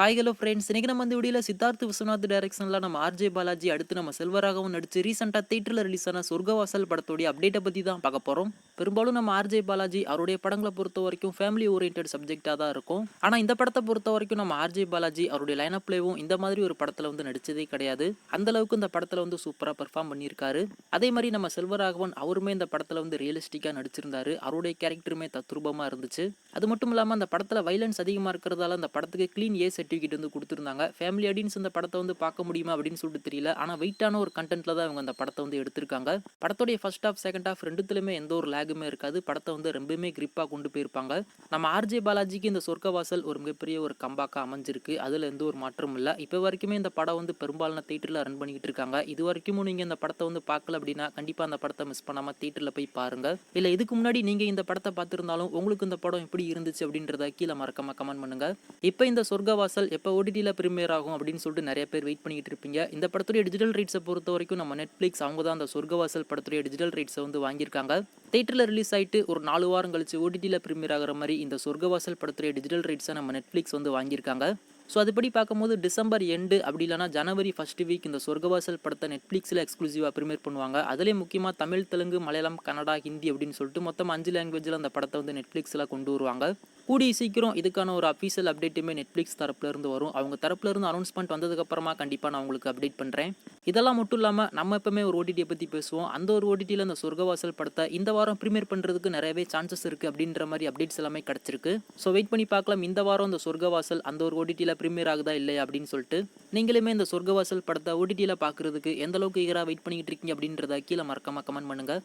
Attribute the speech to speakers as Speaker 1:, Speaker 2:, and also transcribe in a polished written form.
Speaker 1: Hi hello friends, இன்னைக்கு நம்ம இந்த வீடியோவில் சித்தார்த் விஸ்வநாத் டைரக்ஷனில் நம்ம ஆர்ஜே பாலாஜி அடுத்து நம்ம செல்வராகவும் நடிச்சு ரீசெண்டாக தேட்டரில் ரிலீஸ் ஆன சொர்க்கவாசல் படத்தோடைய அப்டேட்டை பற்றி தான் பார்க்க போகிறோம். பெரும்பாலும் நம்ம ஆர்ஜே பாலாஜி அவருடைய படங்களை பொறுத்த வரைக்கும் ஃபேமிலி ஓரியன்ட் சப்ஜெக்டாக தான் இருக்கும். ஆனால் இந்த படத்தை பொறுத்த வரைக்கும் நம்ம ஆர்ஜே பாலாஜி அவருடைய லைனப்லேயும் இந்த மாதிரி ஒரு படத்தில் வந்து நடிச்சதே கிடையாது. அந்த அளவுக்கு இந்த படத்தில் வந்து சூப்பராக பெர்ஃபார்ம் பண்ணியிருக்காரு. அதே மாதிரி நம்ம செல்வராகவன் அவருமே இந்த படத்தில் வந்து ரியலிஸ்டிக்காக நடிச்சிருந்தாரு. அவருடைய கேரக்டருமே தத்ரூபமாக இருந்துச்சு. அது மட்டும் இல்லாமல் அந்த படத்தில் வைலன்ஸ் அதிகமாக இருக்கிறதால அந்த படத்துக்கு க்ளீன் ஏ சர்டிஃபிகேட் வந்து கொடுத்துருந்தாங்க. ஃபேமிலி ஆடியன்ஸ் இந்த படத்தை வந்து பார்க்க முடியுமா அப்படின்னு சொல்லிட்டு தெரியல. ஆனால் வெயிட்டான ஒரு கண்டென்ட்ல தான் இவங்க அந்த படத்தை வந்து எடுத்திருக்காங்க. படத்துடைய ஃபர்ஸ்ட் ஹாஃப் செகண்ட் ஹாஃப் ரெண்டுத்துலையுமே எந்த ஒரு லேகுமே இருக்காது. படத்தை வந்து ரொம்பவுமே கிரிப்பாக கொண்டு போயிருப்பாங்க. நம்ம ஆர்ஜே பாலாஜிக்கு இந்த சொர்க்கவாசல் ஒரு மிகப்பெரிய ஒரு கம்பாக்காக அமைஞ்சிருக்கு. அதில் எந்த ஒரு மாற்றமும் இல்லை. இப்போ வரைக்குமே இந்த படம் வந்து பெரும்பாலான தேட்டரில் ரன் பண்ணிக்கிட்டு இருக்காங்க. இது வரைக்கும் நீங்கள் இந்த படத்தை வந்து பார்க்கல அப்படின்னா கண்டிப்பாக அந்த படத்தை மிஸ் பண்ணாமல் தேட்டரில் போய் பாருங்க. இல்லை இதுக்கு முன்னாடி நீங்கள் இந்த படத்தை பார்த்துருந்தாலும் உங்களுக்கு இந்த படம் எப்படி இருந்துச்சு அப்படின்றத கீழே மறக்காம கமெண்ட் பண்ணுங்க. இப்போ இந்த சொர்க்கவாசல் எப்போ ஓடிடியில் ப்ரீமியர் ஆகும் அப்படின்னு சொல்லிட்டு நிறைய பேர் வெயிட் பண்ணிட்டு இருப்பீங்க. இந்த படத்துடைய டிஜிட்டல் ரைட்ஸை பொறுத்த வரைக்கும் நம்ம நெட்ஃப்ளிக்ஸ் அவங்க தான் அந்த சொர்க்கவாசல் படத்துடைய டிஜிட்டல் ரைட்ஸை வந்து வாங்கியிருக்காங்க. தேட்டரில் ரிலீஸ் ஆகிட்டு ஒரு 4 வாரம் கழிச்சு ஓடிடியில் ப்ரீமியர் ஆகிற மாதிரி இந்த சொர்க்கவாசல் படத்துடைய டிஜிட்டல் ரைட்ஸை நம்ம நெட்ஃப்ளிக்ஸ் வந்து வாங்கியிருக்காங்க. ஸோ அதுபடி பார்க்கும்போது டிசம்பர் எண்டு அப்படி இல்லைனா ஜனவரி ஃபர்ஸ்ட் வீக் இந்த சொர்க்கவாசல் படத்தை நெட்ஃப்ளிக்ஸில் எக்ஸ்க்ளூசிவாக ப்ரீமியர் பண்ணுவாங்க. அதிலே முக்கியமாக தமிழ், தெலுங்கு, மலையாளம், கன்னடா, ஹிந்தி அப்படின்னு சொல்லிட்டு மொத்தம் 5 லாங்குவேஜில் அந்த படத்தை வந்து நெட்ஃப்ளிக்ஸில் கொண்டு வருவாங்க. கூடிய சீக்கிரம் இதுக்கான ஒரு அஃபீஷியல் அப்டேட்டுமே நெட்ஃப்ளிக்ஸ் தரப்புலேருந்து வரும். அவங்க தரப்புலேருந்து அனௌன்ஸ்மெண்ட் வந்ததுக்கப்புறமா கண்டிப்பாக நான் உங்களுக்கு அப்டேட் பண்ணுறேன். இதெல்லாம் மட்டும் இல்லாமல் நம்ம எப்பவுமே ஒரு ஓடிடியை பற்றி பேசுவோம். அந்த ஒரு ஓடிடியில் அந்த சொர்க்கவாசல் படத்தை இந்த வாரம் ப்ரீமியர் பண்ணுறதுக்கு நிறையவே சான்சஸ் இருக்குது அப்படின்ற மாதிரி அப்டேட்ஸ் எல்லாமே கிடச்சிருக்கு. ஸோ வெயிட் பண்ணி பார்க்கலாம் இந்த வாரம் இந்த சொர்க்கவாசல் அந்த ஒரு ஓடிடியில் ப்ரீமியர் ஆகுதா இல்லையா அப்படின்னு சொல்லிட்டு. நீங்களுமே இந்த சொர்க்கவாசல் படத்தை ஓடிடியில் பார்க்குறதுக்கு எந்த அளவுக்கு ஈகராக வெயிட் பண்ணிக்கிட்டு இருக்கீங்க அப்படின்றத கீழே மறக்காம கமெண்ட் பண்ணுங்கள்.